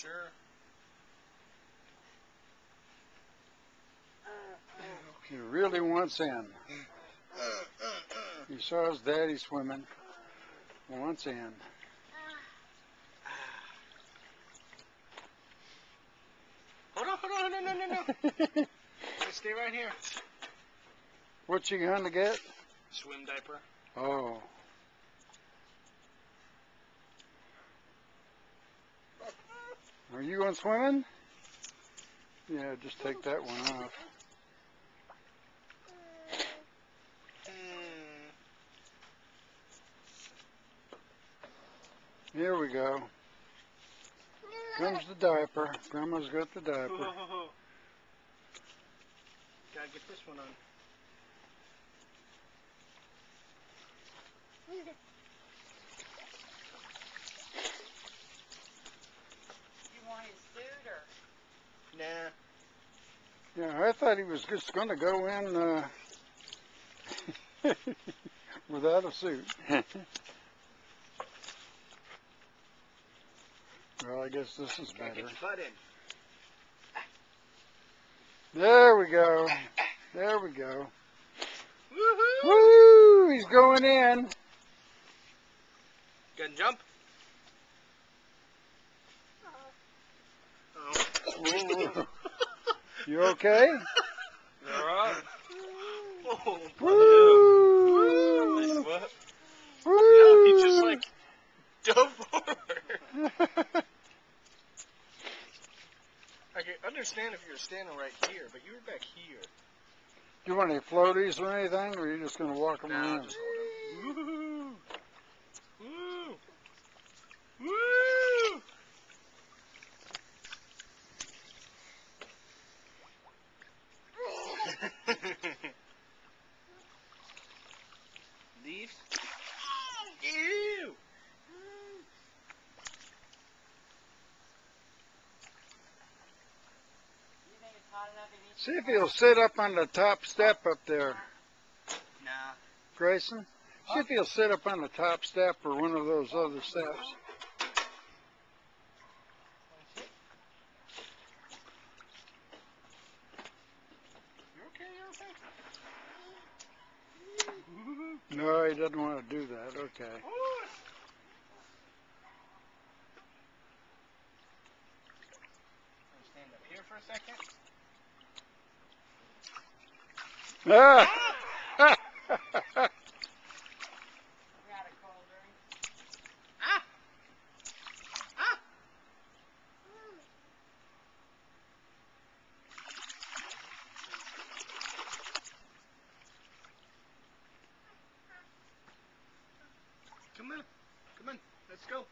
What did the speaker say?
Sure. He really wants in. He saw his daddy swimming. Wants in. Hold on, no. Just stay right here. What you going to get? Swim diaper. Oh. Are you going swimming? Yeah, just take that one off. Here we go. Comes the diaper. Grandma's got the diaper. Gotta get this one on. You want his suit or? Nah. Yeah, I thought he was just going to go in without a suit. Well, I guess this is Gotta better. get your butt in. There we go. There we go. Woohoo! Woo! He's going in. Gonna jump? Oh. You okay? You're right. Oh, Woo! what? Woo! No, he just like dove forward. I can understand if you were standing right here, but you were back here. Do you want any floaties or anything, or are you just going to walk them No, around? just hold him. Woo! Woo! Woo! Leaves? Ew! See if he'll sit up on the top step up there, Nah. Grayson. See if he'll sit up on the top step or one of those other steps. You okay? No, he doesn't want to do that. Okay. Stand up here for a second. Ah! Come on, let's go.